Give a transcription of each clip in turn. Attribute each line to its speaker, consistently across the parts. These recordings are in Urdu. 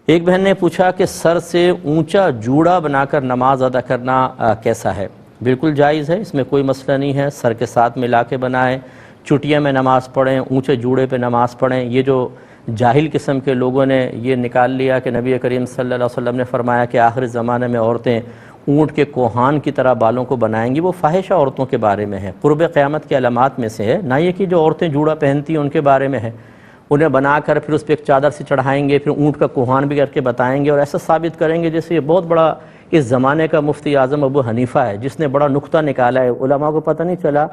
Speaker 1: ایک بہن نے پوچھا کہ سر سے اونچا جوڑا بنا کر نماز ادا کرنا کیسا ہے؟ بالکل جائز ہے، اس میں کوئی مسئلہ نہیں ہے۔ سر کے ساتھ ملا کے بنائیں، چٹیا میں نماز پڑھیں، اونچے جوڑے پہ نماز پڑھیں۔ یہ جو جاہل قسم کے لوگوں نے یہ نکال لیا کہ نبی کریم صلی اللہ علیہ وسلم نے فرمایا کہ آخر زمانے میں عورتیں اونٹ کے کوہان کی طرح بالوں کو بنائیں گی، وہ فاحشہ عورتوں کے بارے میں ہے، قرب قیامت کی علامات میں سے ہے، نہ یہ کہ جو عورتیں جوڑا پہنتی ہیں ان کے بارے میں ہے۔ انہیں بنا کر پھر اس پہ ایک چادر سے چڑھائیں گے، پھر اونٹ کا کوہان بھی کر کے بتائیں گے اور ایسا ثابت کریں گے جیسے یہ بہت بڑا اس زمانے کا مفتی اعظم ابو حنیفہ ہے جس نے بڑا نکتہ نکالا ہے۔ علماء کو پتہ نہیں چلا،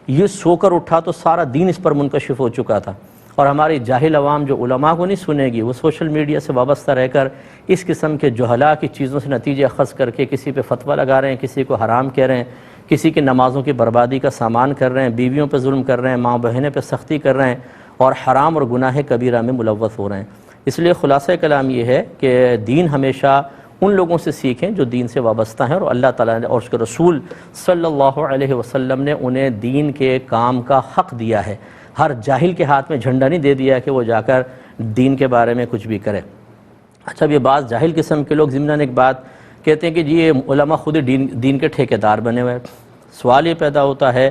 Speaker 1: یہ سو کر اٹھا تو سارا دین اس پر منکشف ہو چکا تھا، اور ہماری جاہل عوام جو علماء کو نہیں سنے گی، وہ سوشل میڈیا سے وابستہ رہ کر اس قسم کے جہلاء کی چیزوں سے نتیجے اخذ کر کے کسی پہ فتویٰ لگا رہے ہیں، کسی کو حرام کہہ رہے ہیں، کسی کی نمازوں کی بربادی کا سامان کر رہے ہیں، بیویوں پہ ظلم کر رہے ہیں، ماں بہنیں پہ سختی کر رہے ہیں، اور حرام اور گناہ کبیرہ میں ملوث ہو رہے ہیں۔ اس لیے خلاصہ کلام یہ ہے کہ دین ہمیشہ ان لوگوں سے سیکھیں جو دین سے وابستہ ہیں، اور اللہ تعالیٰ نے اور اس کے رسول صلی اللہ علیہ وسلم نے انہیں دین کے کام کا حق دیا ہے۔ ہر جاہل کے ہاتھ میں جھنڈا نہیں دے دیا کہ وہ جا کر دین کے بارے میں کچھ بھی کرے۔ اچھا، یہ بعض جاہل قسم کے لوگ ضمناً ایک بات کہتے ہیں کہ جی یہ علماء خود ہی دین کے ٹھیکیدار بنے ہوئے ہیں۔ سوال یہ پیدا ہوتا ہے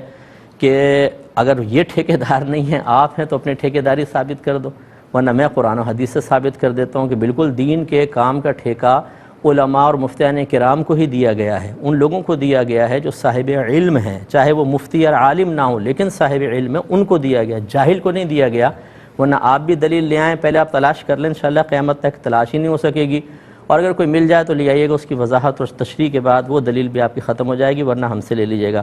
Speaker 1: کہ اگر یہ ٹھیکیدار نہیں ہیں، آپ ہیں، تو اپنے ٹھیکیداری ثابت کر دو، ورنہ میں قرآن و حدیث سے ثابت کر دیتا ہوں کہ بالکل دین کے کام کا ٹھیکہ علماء اور مفتیان کرام کو ہی دیا گیا ہے، ان لوگوں کو دیا گیا ہے جو صاحب علم ہیں، چاہے وہ مفتی یا عالم نہ ہو لیکن صاحب علم ہے، ان کو دیا گیا، جاہل کو نہیں دیا گیا۔ ورنہ آپ بھی دلیل لے آئیں، پہلے آپ تلاش کر لیں، انشاءاللہ قیامت تک تلاش ہی نہیں ہو سکے گی، اور اگر کوئی مل جائے تو لے آئیے گا، اس کی وضاحت اور تشریح کے بعد وہ دلیل بھی آپ کی ختم ہو جائے گی، ورنہ ہم سے لے لیجیے گا۔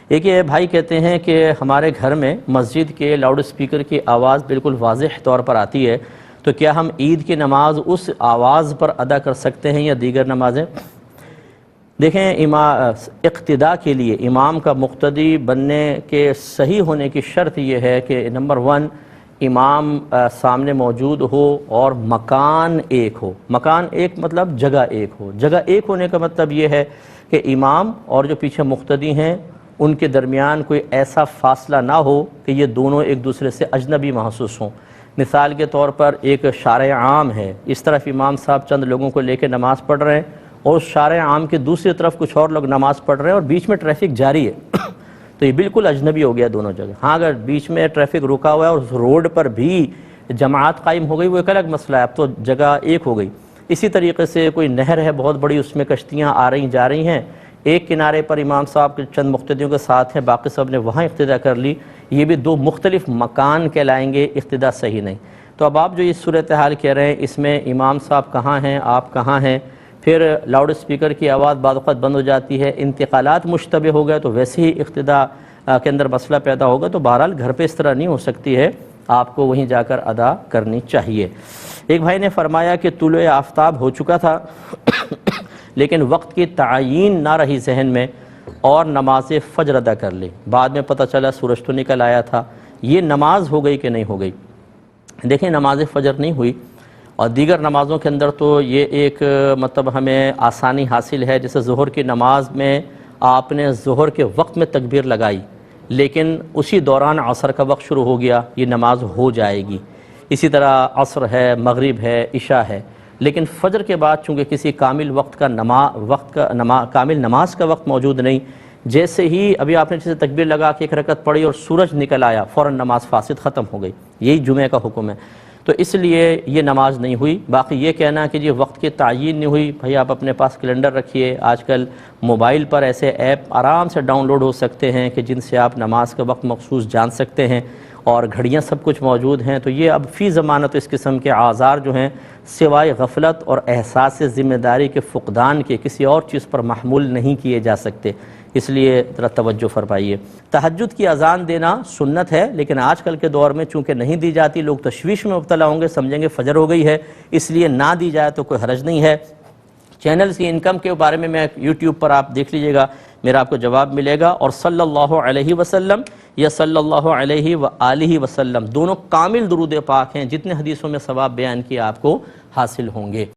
Speaker 1: ایک یہ بھائی کہتے ہیں کہ ہمارے گھر میں مسجد کے لاؤڈ اسپیکر کی آواز بالکل واضح طور پر آتی ہے، تو کیا ہم عید کی نماز اس آواز پر ادا کر سکتے ہیں یا دیگر نمازیں؟ دیکھیں، اقتداء کے لیے امام کا مقتدی بننے کے صحیح ہونے کی شرط یہ ہے کہ نمبر 1 امام سامنے موجود ہو اور مکان ایک ہو۔ مکان ایک مطلب جگہ ایک ہو۔ جگہ ایک ہونے کا مطلب یہ ہے کہ امام اور جو پیچھے مقتدی ہیں ان کے درمیان کوئی ایسا فاصلہ نہ ہو کہ یہ دونوں ایک دوسرے سے اجنبی محسوس ہوں۔ مثال کے طور پر ایک شارع عام ہے، اس طرف امام صاحب چند لوگوں کو لے کے نماز پڑھ رہے ہیں، اور اس شارع عام کے دوسری طرف کچھ اور لوگ نماز پڑھ رہے ہیں اور بیچ میں ٹریفک جاری ہے، تو یہ بالکل اجنبی ہو گیا دونوں جگہ۔ ہاں، اگر بیچ میں ٹریفک رکا ہوا ہے اور اس روڈ پر بھی جماعت قائم ہو گئی، وہ ایک الگ مسئلہ ہے، اب تو جگہ ایک ہو گئی۔ اسی طریقے سے کوئی نہر ہے بہت بڑی، اس میں کشتیاں آ رہی جا رہی ہیں، ایک کنارے پر امام صاحب کے چند مقتدیوں کے ساتھ ہیں، باقی سب نے وہاں اقتداء کر لی، یہ بھی دو مختلف مکان کہلائیں گے، اقتداء صحیح نہیں۔ تو اب آپ جو یہ صورتحال کہہ رہے ہیں، اس میں امام صاحب کہاں ہیں، آپ کہاں ہیں، پھر لاؤڈ اسپیکر کی آواز بعض اوقات بند ہو جاتی ہے، انتقالات مشتبہ ہو گئے تو ویسے ہی اقتداء کے اندر مسئلہ پیدا ہوگا، تو بہرحال گھر پہ اس طرح نہیں ہو سکتی ہے، آپ کو وہیں جا کر ادا کرنی چاہیے۔ ایک بھائی نے فرمایا کہ طلوع آفتاب ہو چکا تھا لیکن وقت کی تعیین نہ رہی ذہن میں اور نماز فجر ادا کر لی، بعد میں پتہ چلا سورج تو نکل آیا تھا، یہ نماز ہو گئی کہ نہیں ہو گئی؟ دیکھیں، نماز فجر نہیں ہوئی، اور دیگر نمازوں کے اندر تو یہ ایک مطلب ہمیں آسانی حاصل ہے، جیسے ظہر کی نماز میں آپ نے ظہر کے وقت میں تکبیر لگائی لیکن اسی دوران عصر کا وقت شروع ہو گیا، یہ نماز ہو جائے گی۔ اسی طرح عصر ہے، مغرب ہے، عشاء ہے، لیکن فجر کے بعد چونکہ کسی کامل کامل نماز کا وقت موجود نہیں، جیسے ہی ابھی آپ نے جیسے تکبیر لگا کے ایک رکعت پڑھی اور سورج نکل آیا، فوراً نماز فاسد ختم ہو گئی، یہی جمعہ کا حکم ہے، تو اس لیے یہ نماز نہیں ہوئی۔ باقی یہ کہنا کہ یہ وقت کی تعیین نہیں ہوئی، بھائی آپ اپنے پاس کیلنڈر رکھیے، آج کل موبائل پر ایسے ایپ آرام سے ڈاؤن لوڈ ہو سکتے ہیں کہ جن سے آپ نماز کا وقت مخصوص جان سکتے ہیں، اور گھڑیاں سب کچھ موجود ہیں، تو یہ اب فی زمانہ تو اس قسم کے آزار جو ہیں سوائے غفلت اور احساس ذمہ داری کے فقدان کے کسی اور چیز پر محمول نہیں کیے جا سکتے، اس لیے ذرا توجہ فرمائیے۔ تہجد کی اذان دینا سنت ہے، لیکن آج کل کے دور میں چونکہ نہیں دی جاتی، لوگ تشویش میں مبتلا ہوں گے، سمجھیں گے فجر ہو گئی ہے، اس لیے نہ دی جائے تو کوئی حرج نہیں ہے۔ چینلز کی انکم کے بارے میں یوٹیوب پر آپ دیکھ لیجئے گا، میرا آپ کو جواب ملے گا، اور صلی اللہ علیہ وسلم یا صلی اللہ علیہ وآلہ وسلم دونوں کامل درود پاک ہیں، جتنے حدیثوں میں ثواب بیان کیا آپ کو حاصل ہوں گے۔